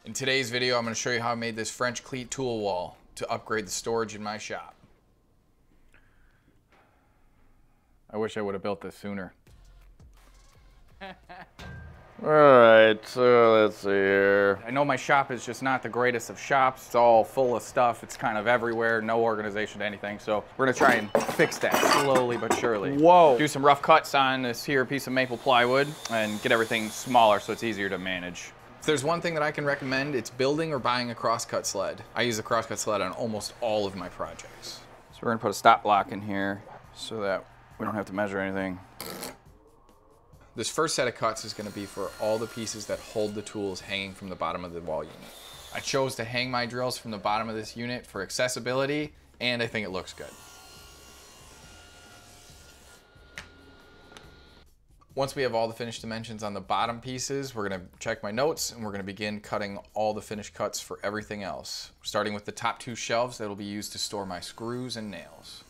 In today's video, I'm going to show you how I made this French cleat tool wall to upgrade the storage in my shop. I wish I would have built this sooner. Alright, so let's see here. I know my shop is just not the greatest of shops. It's all full of stuff. It's kind of everywhere, no organization to anything. So we're gonna try and fix that slowly but surely. Whoa. Do some rough cuts on this here piece of maple plywood and get everything smaller so it's easier to manage. If there's one thing that I can recommend, it's building or buying a crosscut sled. I use a crosscut sled on almost all of my projects. So we're gonna put a stop block in here so that we don't have to measure anything. This first set of cuts is going to be for all the pieces that hold the tools hanging from the bottom of the wall unit. I chose to hang my drills from the bottom of this unit for accessibility, and I think it looks good. Once we have all the finished dimensions on the bottom pieces, we're going to check my notes and we're going to begin cutting all the finished cuts for everything else, starting with the top two shelves that will be used to store my screws and nails.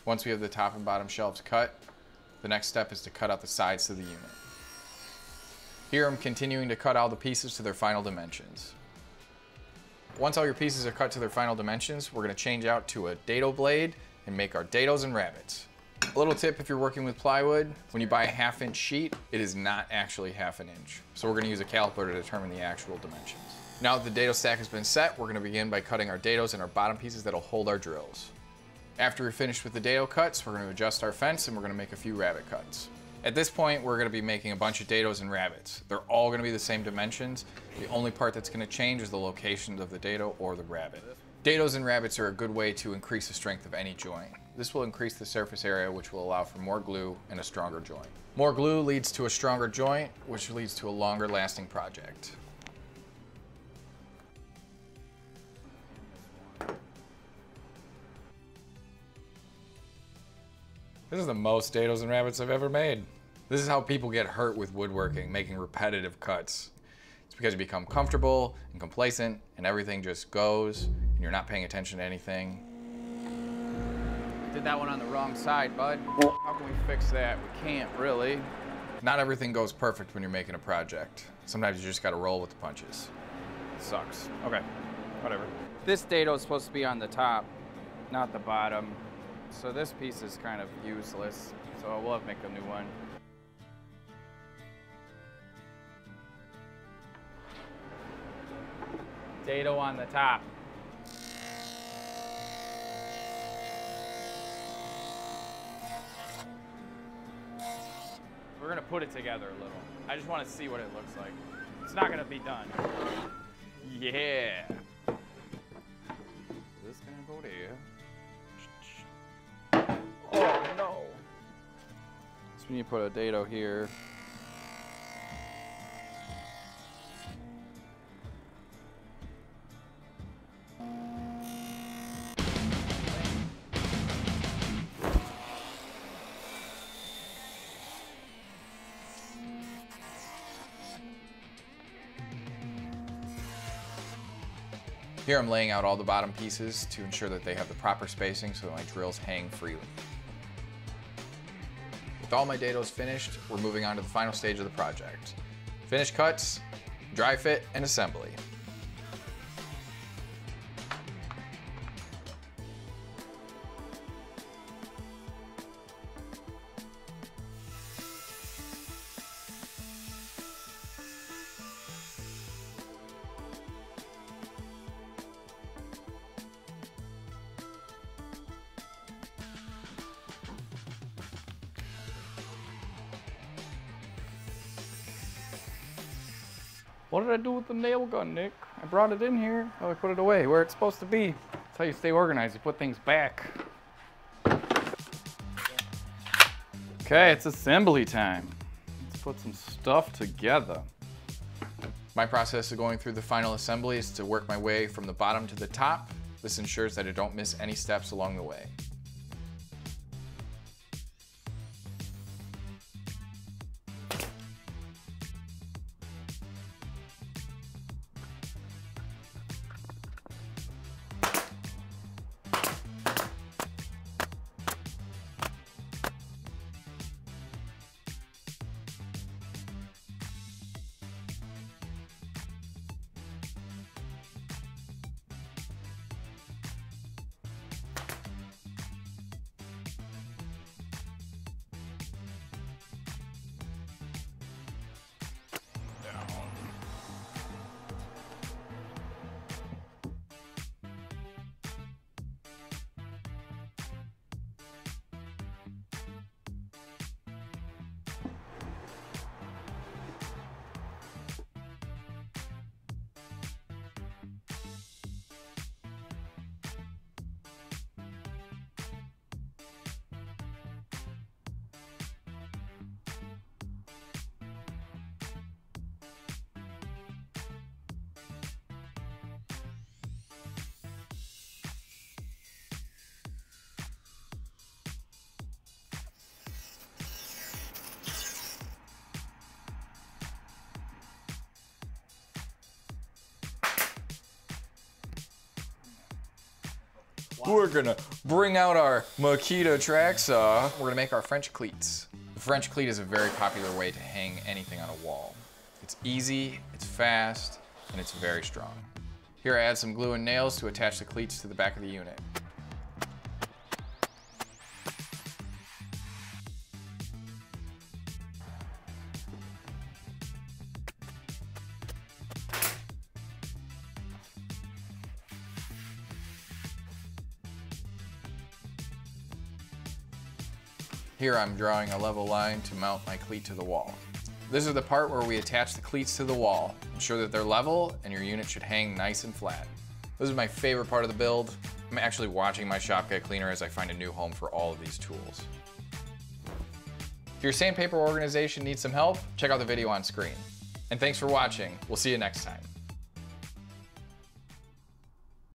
Once we have the top and bottom shelves cut, the next step is to cut out the sides to the unit. Here I'm continuing to cut all the pieces to their final dimensions. Once all your pieces are cut to their final dimensions, we're going to change out to a dado blade and make our dados and rabbets. A little tip if you're working with plywood, when you buy a 1/2 inch sheet, it is not actually 1/2 inch. So we're going to use a caliper to determine the actual dimensions. Now that the dado stack has been set, we're going to begin by cutting our dados and our bottom pieces that'll hold our drills. After we're finished with the dado cuts, we're going to adjust our fence and we're going to make a few rabbet cuts. At this point, we're going to be making a bunch of dados and rabbets. They're all going to be the same dimensions. The only part that's going to change is the location of the dado or the rabbet. Dados and rabbets are a good way to increase the strength of any joint. This will increase the surface area, which will allow for more glue and a stronger joint. More glue leads to a stronger joint, which leads to a longer lasting project. This is the most dados and rabbets I've ever made. This is how people get hurt with woodworking, making repetitive cuts. It's because you become comfortable and complacent and everything just goes and you're not paying attention to anything. Did that one on the wrong side, bud. How can we fix that? We can't really. Not everything goes perfect when you're making a project. Sometimes you just gotta roll with the punches. It sucks. Okay, whatever. This dado is supposed to be on the top, not the bottom. So this piece is kind of useless, so we'll have to make a new one. Dado on the top. We're gonna put it together a little. I just want to see what it looks like. It's not gonna be done. Yeah. This gonna go there. Oh no! So we need to put a dado here. Here I'm laying out all the bottom pieces to ensure that they have the proper spacing so that my drills hang freely. With all my dados finished, we're moving on to the final stage of the project. Finish cuts, dry fit, and assembly. What did I do with the nail gun, Nick? I brought it in here. Oh, I put it away where it's supposed to be. That's how you stay organized. You put things back. Okay, it's assembly time. Let's put some stuff together. My process of going through the final assembly is to work my way from the bottom to the top. This ensures that I don't miss any steps along the way. We're gonna bring out our Makita track saw. We're gonna make our French cleats. The French cleat is a very popular way to hang anything on a wall. It's easy, it's fast, and it's very strong. Here I add some glue and nails to attach the cleats to the back of the unit. Here I'm drawing a level line to mount my cleat to the wall. This is the part where we attach the cleats to the wall. Ensure that they're level and your unit should hang nice and flat. This is my favorite part of the build. I'm actually watching my shop get cleaner as I find a new home for all of these tools. If your sandpaper organization needs some help, check out the video on screen. And thanks for watching. We'll see you next time.